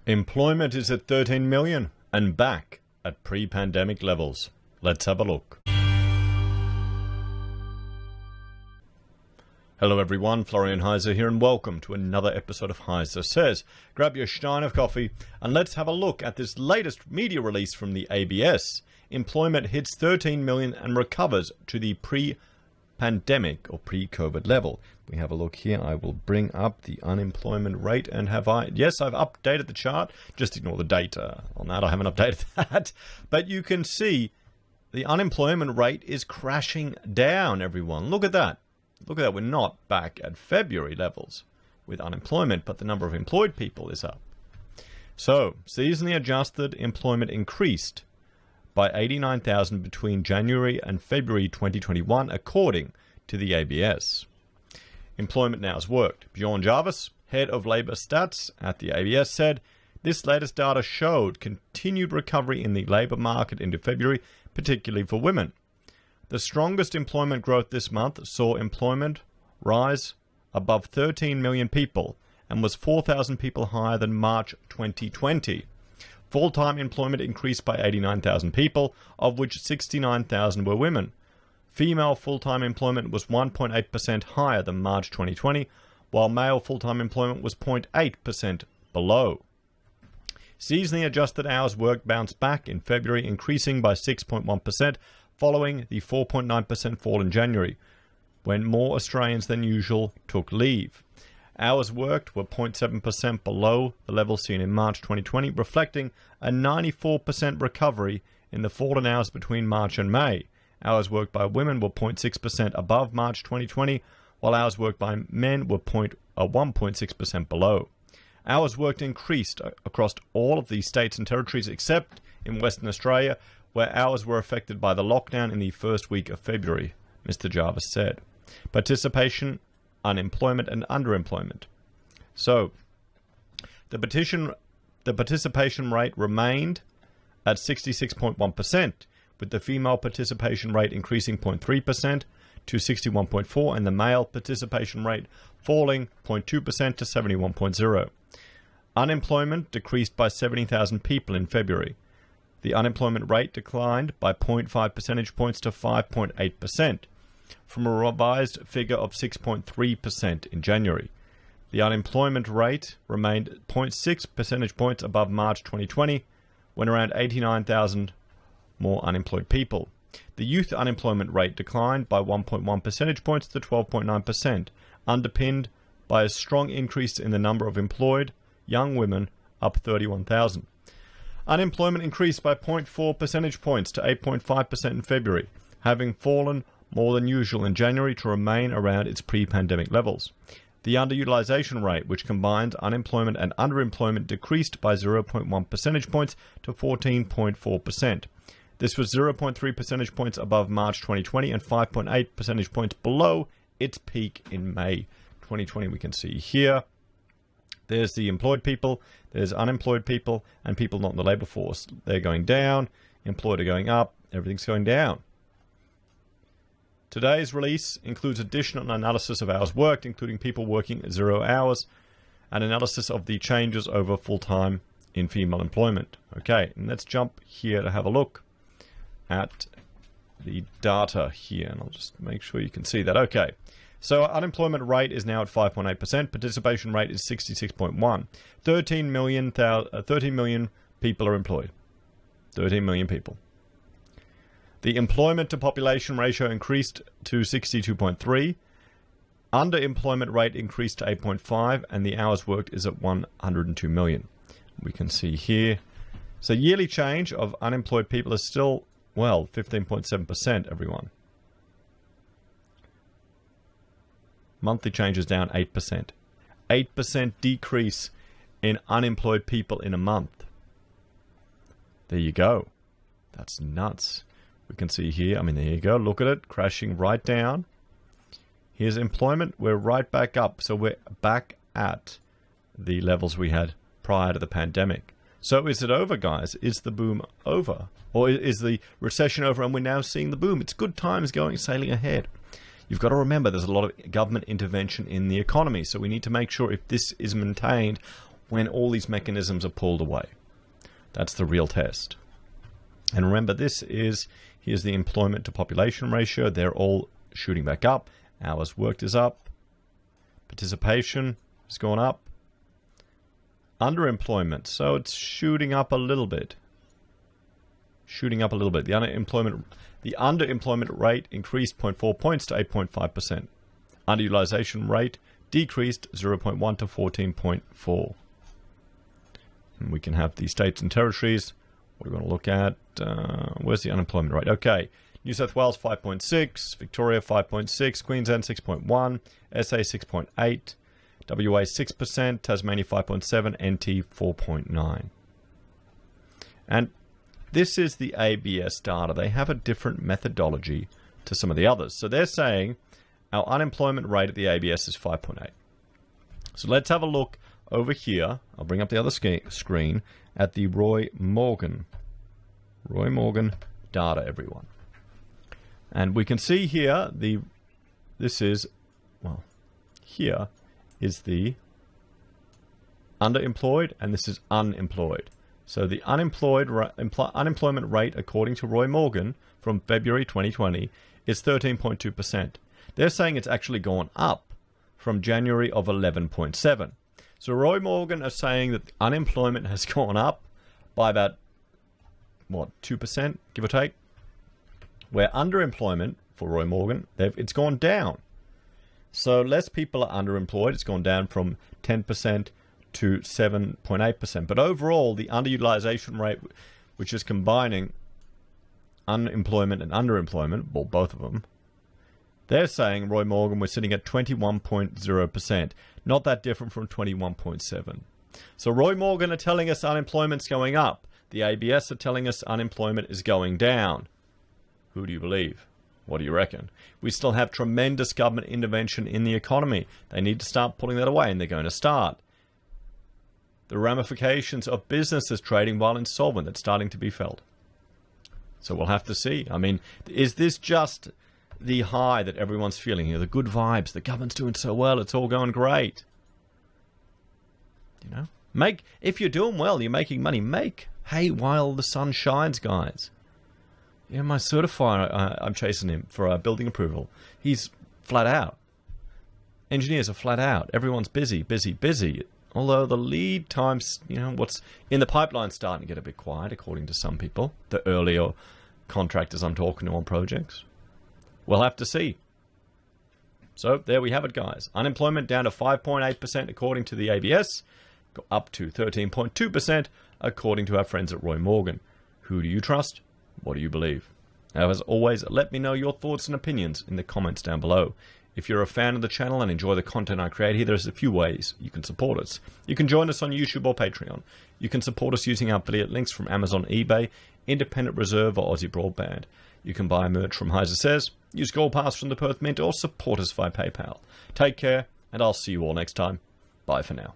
Employment is at 13 million and back at pre-pandemic levels. Let's have a look. Hello everyone, Florian.heise here and welcome to another episode of HeiseSays. Grab your stein of coffee and let's have a look at this latest media release from the ABS. Employment hits 13 million and recovers to the pre-pandemic or pre-COVID level. We have a look here. I will bring up the unemployment rate and yes, I've updated the chart. Just ignore the data on that. I haven't updated that. But you can see the unemployment rate is crashing down, everyone. Look at that. Look at that. We're not back at February levels with unemployment, but the number of employed people is up. So, seasonally adjusted employment increased by 89,000 between January and February 2021, according to the ABS. Employment now has worked. Bjorn Jarvis, head of Labour Stats at the ABS, said, "This latest data showed continued recovery in the labour market into February, particularly for women. The strongest employment growth this month saw employment rise above 13 million people and was 4,000 people higher than March 2020. Full-time employment increased by 89,000 people, of which 69,000 were women. Female full-time employment was 1.8% higher than March 2020, while male full-time employment was 0.8% below. Seasonally adjusted hours worked bounced back in February, increasing by 6.1%, following the 4.9% fall in January, when more Australians than usual took leave. Hours worked were 0.7% below the level seen in March 2020, reflecting a 94% recovery in the fallen hours between March and May. Hours worked by women were 0.6% above March 2020, while hours worked by men were 1.6% below. Hours worked increased across all of the states and territories except in Western Australia, where hours were affected by the lockdown in the first week of February, Mr. Jarvis said. Participation, unemployment and underemployment. So, the participation rate remained at 66.1%, with the female participation rate increasing 0.3% to 61.4% and the male participation rate falling 0.2% to 71.0%. Unemployment decreased by 70,000 people in February. The unemployment rate declined by 0.5 percentage points to 5.8%, from a revised figure of 6.3% in January. The unemployment rate remained 0.6 percentage points above March 2020, when around 89,000 more unemployed people. The youth unemployment rate declined by 1.1 percentage points to 12.9%, underpinned by a strong increase in the number of employed young women, up 31,000. Unemployment increased by 0.4 percentage points to 8.5% in February, having fallen more than usual in January to remain around its pre-pandemic levels. The underutilization rate, which combines unemployment and underemployment, decreased by 0.1 percentage points to 14.4%. This was 0.3 percentage points above March 2020 and 5.8 percentage points below its peak in May 2020. We can see here, there's the employed people, there's unemployed people, and people not in the labour force. They're going down, employed are going up, everything's going down. Today's release includes additional analysis of hours worked, including people working 0 hours, and analysis of the changes over full-time in female employment. Okay, and let's jump here to have a look at the data here, and I'll just make sure you can see that. Okay, so unemployment rate is now at 5.8%, participation rate is 66.1%. 13 million people are employed. 13 million people. The employment to population ratio increased to 62.3%. Underemployment rate increased to 8.5%, and the hours worked is at 102 million. We can see here. So yearly change of unemployed people is still, 15.7%, everyone. Monthly change is down 8%. 8% decrease in unemployed people in a month. There you go. That's nuts. We can see here, there you go. Look at it, crashing right down. Here's employment. We're right back up. So we're back at the levels we had prior to the pandemic. So is it over, guys? Is the boom over? Or is the recession over and we're now seeing the boom? It's good times sailing ahead. You've got to remember there's a lot of government intervention in the economy. So we need to make sure if this is maintained, when all these mechanisms are pulled away. That's the real test. And remember, here's the employment to population ratio. They're all shooting back up. Hours worked is up. Participation has gone up. Underemployment, so it's shooting up a little bit. The underemployment rate increased 0.4 points to 8.5%. Underutilization rate decreased 0.1 to 14.4. And we can have the states and territories. What are we going to look at? Where's the unemployment rate? Okay. New South Wales 5.6, Victoria 5.6, Queensland 6.1, SA 6.8, WA 6%, Tasmania 5.7, NT 4.9. And this is the ABS data. They have a different methodology to some of the others. So they're saying our unemployment rate at the ABS is 5.8. So let's have a look over here. I'll bring up the other screen at the Roy Morgan data, everyone. And we can see here here is the underemployed, and this is unemployed. So the unemployment rate, according to Roy Morgan, from February 2020, is 13.2%. They're saying it's actually gone up from January of 11.7. So Roy Morgan are saying that unemployment has gone up by about, 2%, give or take? Where underemployment, for Roy Morgan, it's gone down. So less people are underemployed. It's gone down from 10% to 7.8%. But overall, the underutilization rate, which is combining unemployment and underemployment, well, both of them, they're saying, Roy Morgan, we're sitting at 21.0%. Not that different from 21.7. So Roy Morgan are telling us unemployment's going up. The ABS are telling us unemployment is going down. Who do you believe? What do you reckon? We still have tremendous government intervention in the economy. They need to start pulling that away, and they're going to start. The ramifications of businesses trading while insolvent, that's starting to be felt. So we'll have to see. I mean, is this just the high that everyone's feeling here? The good vibes, the government's doing so well, it's all going great. You know? If you're doing well, you're making money, make hay while the sun shines, guys. Yeah, my certifier, I'm chasing him for building approval. He's flat out. Engineers are flat out. Everyone's busy. Although the lead times, what's in the pipeline starting to get a bit quiet, according to some people, the earlier contractors I'm talking to on projects. We'll have to see. So there we have it, guys. Unemployment down to 5.8% according to the ABS, up to 13.2% according to our friends at Roy Morgan. Who do you trust? What do you believe? Now, as always, let me know your thoughts and opinions in the comments down below. If you're a fan of the channel and enjoy the content I create here, there's a few ways you can support us. You can join us on YouTube or Patreon. You can support us using our affiliate links from Amazon, eBay, Independent Reserve, or AussieBroadband. You can buy merch from HeiseSays, use Gold Pass from the Perth Mint, or support us via PayPal. Take care, and I'll see you all next time. Bye for now.